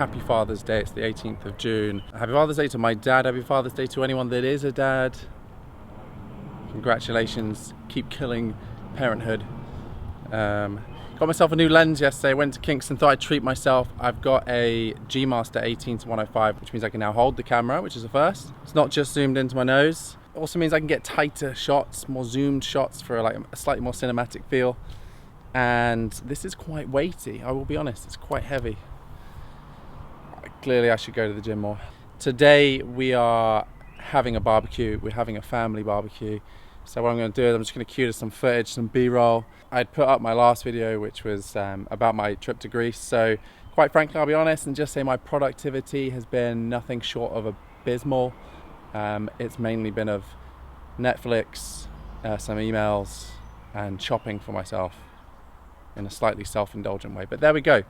happy Father's Day. It's the 18th of June. Happy Father's Day to my dad. Happy Father's Day to anyone that is a dad. Congratulations. Keep killing parenthood. Got myself a new lens yesterday. Went to Kingston, thought I'd treat myself. I've got a G Master 18-105, which means I can now hold the camera, which is a first. It's not just zoomed into my nose. It also means I can get tighter shots, more zoomed shots for like a slightly more cinematic feel. And this is quite weighty, I will be honest, it's quite heavy. Clearly I should go to the gym more. Today we are having a barbecue, we're having a family barbecue. So what I'm going to do is I'm just going to cue to some footage, some B-roll. I'd put up my last video, which was about my trip to Greece. So quite frankly, I'll be honest and just say my productivity has been nothing short of abysmal. It's mainly been of Netflix, some emails, and shopping for myself in a slightly self-indulgent way. But there we go.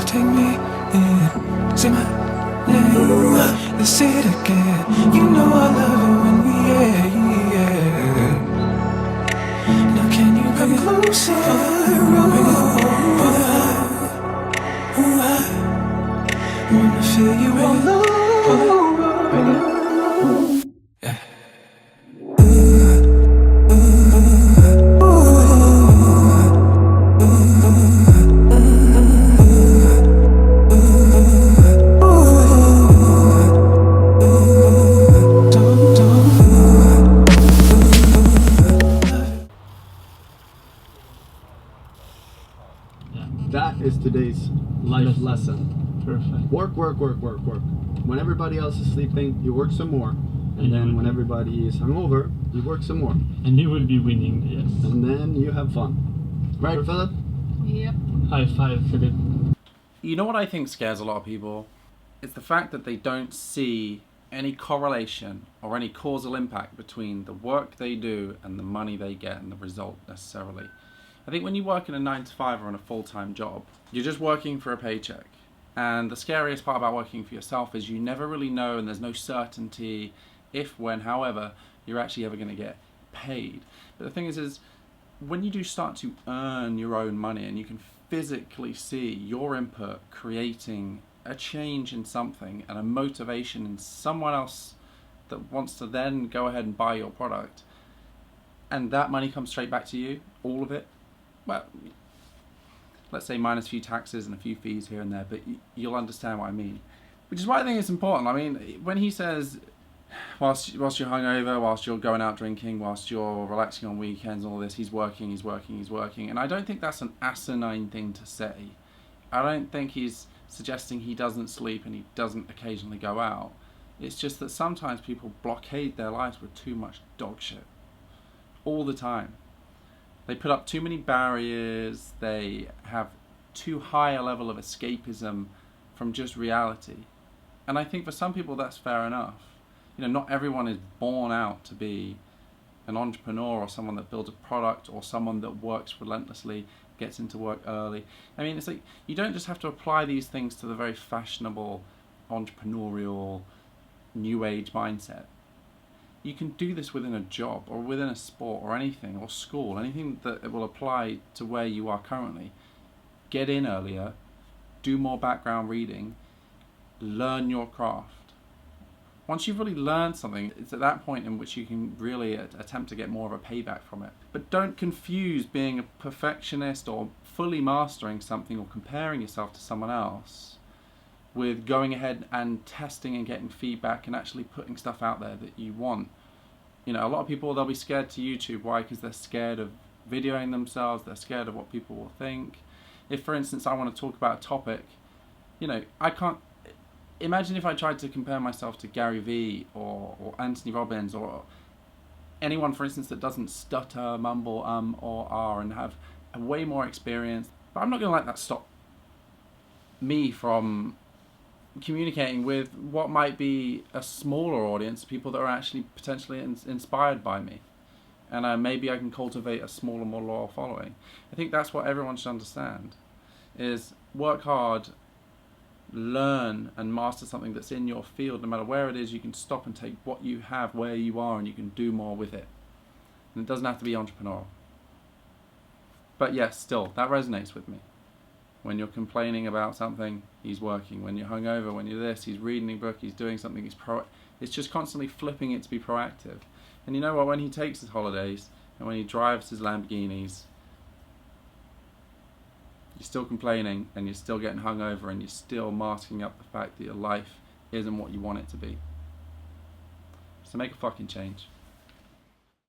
Take me in, say my name, let's say it again. You know I love it when we now can you come closer? I wanna feel you all over. That is today's life lesson. Perfect. Work, work, work, work, work. When everybody else is sleeping, you work some more. And then when everybody is hungover, you work some more. And you will be winning, yes. And then you have fun. Right, Philip? Yep. High five, Philip. You know what I think scares a lot of people? It's the fact that they don't see any correlation or any causal impact between the work they do and the money they get and the result necessarily. I think when you work in a 9-to-5 or in a full-time job, you're just working for a paycheck. And the scariest part about working for yourself is you never really know, and there's no certainty if, when, however, you're actually ever going to get paid. But the thing is when you do start to earn your own money and you can physically see your input creating a change in something and a motivation in someone else that wants to then go ahead and buy your product, and that money comes straight back to you, all of it, well, let's say minus a few taxes and a few fees here and there, but you'll understand what I mean. Which is why I think it's important. I mean, when he says, whilst you're hungover, whilst you're going out drinking, whilst you're relaxing on weekends, all this, he's working. And I don't think that's an asinine thing to say. I don't think he's suggesting he doesn't sleep and he doesn't occasionally go out. It's just that sometimes people blockade their lives with too much dog shit. All the time. They put up too many barriers, they have too high a level of escapism from just reality. And I think for some people that's fair enough. You know, not everyone is born out to be an entrepreneur or someone that builds a product or someone that works relentlessly, gets into work early. I mean, it's like, you don't just have to apply these things to the very fashionable, entrepreneurial, new age mindset. You can do this within a job or within a sport or anything, or school, anything that it will apply to where you are currently. Get in earlier, do more background reading, learn your craft. Once you've really learned something, it's at that point in which you can really attempt to get more of a payback from it. But don't confuse being a perfectionist or fully mastering something or comparing yourself to someone else with going ahead and testing and getting feedback and actually putting stuff out there that you want. You know, a lot of people, they'll be scared to YouTube. Why? Because they're scared of videoing themselves, they're scared of what people will think. If, for instance, I want to talk about a topic, you know, I can't, imagine if I tried to compare myself to Gary Vee or Anthony Robbins or anyone, for instance, that doesn't stutter, mumble, or R and have a way more experience. But I'm not going to let that stop me from communicating with what might be a smaller audience, people that are actually potentially inspired by me. and maybe I can cultivate a smaller, more loyal following. I think that's what everyone should understand, is work hard, learn and master something that's in your field. No matter where it is, you can stop and take what you have where you are and you can do more with it. And it doesn't have to be entrepreneurial. But yes, still, that resonates with me. When you're complaining about something, he's working. When you're hungover, when you're this, he's reading a book, he's doing something, it's just constantly flipping it to be proactive. And you know what, when he takes his holidays and when he drives his Lamborghinis, you're still complaining and you're still getting hungover and you're still masking up the fact that your life isn't what you want it to be. So make a fucking change.